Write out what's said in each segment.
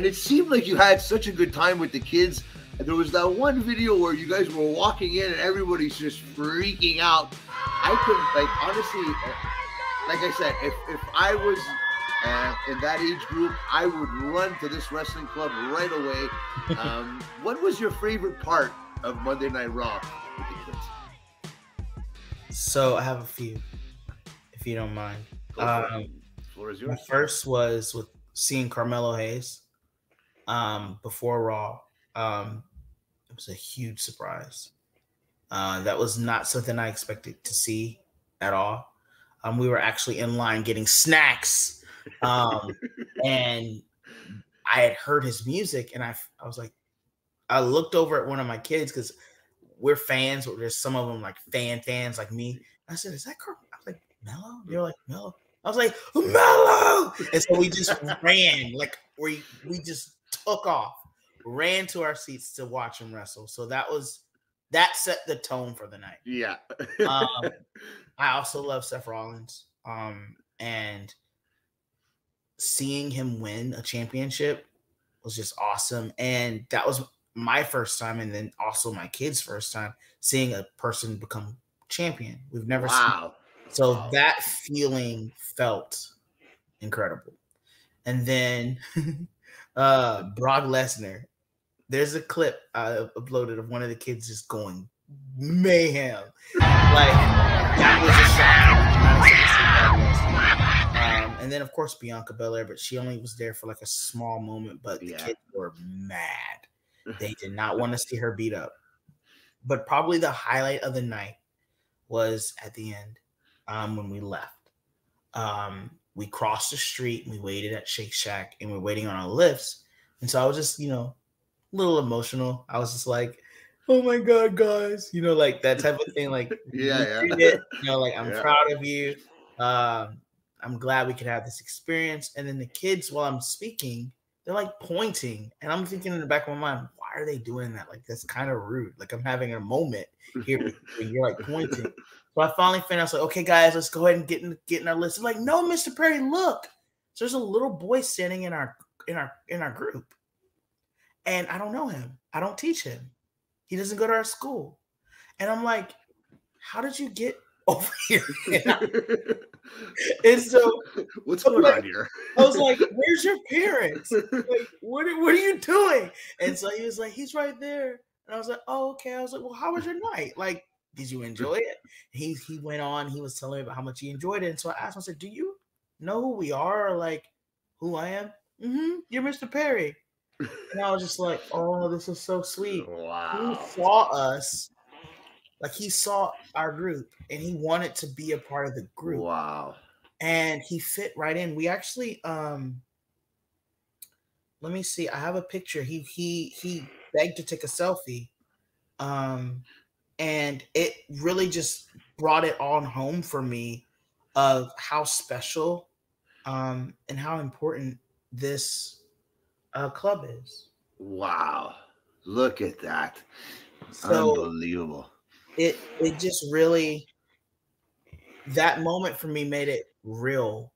it seemed like you had such a good time with the kids. And there was that one video where you guys were walking in and everybody's just freaking out. I couldn't, like, honestly, like I said, if I was in that age group, I would run to this wrestling club right away. What was your favorite part of Monday Night Raw with the kids? So I have a few, if you don't mind. The floor is yours. My first was with seeing Carmelo Hayes before Raw. It was a huge surprise. That was not something I expected to see at all. We were actually in line getting snacks, and I had heard his music, and I was like, I looked over at one of my kids because we're fans. There's some of them like fans like me. I said, "Is that Carmelo?" I was like, "Mello?" They were like, "Mello." I was like, "Mello!" And so we just ran, like we just took off, ran to our seats to watch him wrestle. So that set the tone for the night. Yeah. I also love Seth Rollins. And seeing him win a championship was just awesome. And that was my first time, and then also my kids' first time seeing a person become champion. We've never seen. So that feeling felt incredible. And then Brock Lesnar. There's a clip I uploaded of one of the kids just going mayhem. Like, that was a shock. And then, of course, Bianca Belair, but she only was there for like a small moment. But the kids were mad. They did not want to see her beat up. But probably the highlight of the night was at the end when we left. We crossed the street and we waited at Shake Shack and we're waiting on our lifts. And so I was just, a little emotional. I was just like, oh my God, guys, like that type of thing. Like, like, I'm proud of you. I'm glad we could have this experience. And then the kids, while I'm speaking, they're like pointing. And I'm thinking in the back of my mind, why are they doing that? Like, that's kind of rude. Like, I'm having a moment here when you're like pointing. So I finally finished. I was like, okay, guys, let's go ahead and get in our list. They're like, no, Mr. Perry, look. So there's a little boy standing in our group. And I don't know him. I don't teach him. He doesn't go to our school. And I'm like, how did you get over here? And so what's going on here? I was like, where's your parents? Like, what are you doing? And so he was like, he's right there. And I was like, oh, okay. I was like, well, how was your night? Like, did you enjoy it? He went on. He was telling me about how much he enjoyed it. And so I asked him, I said, do you know who we are? Or like, who I am? Mm-hmm. You're Mr. Perry. And I was just like, oh, this is so sweet. Wow. He saw us. Like, he saw our group and he wanted to be a part of the group. Wow. And he fit right in. We actually, let me see. I have a picture. He begged to take a selfie. And it really just brought it on home for me of how special and how important this club is. Wow. Look at that. So unbelievable. It just really, that moment for me made it real,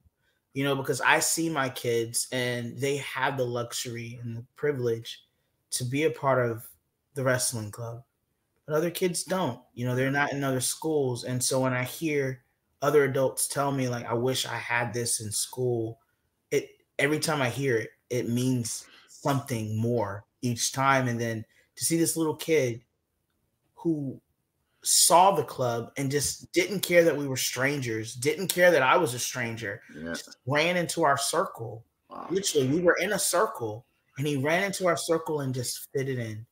because I see my kids and they have the luxury and the privilege to be a part of the wrestling club, but other kids don't. They're not in other schools. And so when I hear other adults tell me, like, I wish I had this in school, every time I hear it, it means something more each time. And then to see this little kid who saw the club and just didn't care that we were strangers, didn't care that I was a stranger, just ran into our circle. Wow. Literally, we were in a circle and he ran into our circle and just fitted in.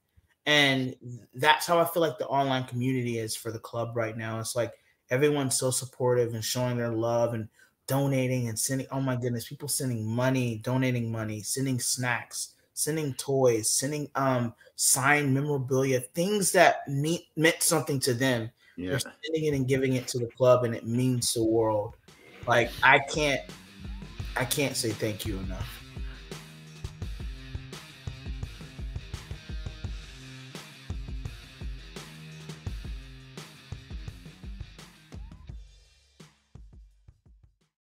And that's how I feel like the online community is for the club right now. It's like everyone's so supportive and showing their love and donating and sending, oh my goodness, people sending money, donating money, sending snacks, sending toys, sending signed memorabilia, things that meant something to them. Yeah. They're sending it and giving it to the club, and it means the world. Like, I can't say thank you enough.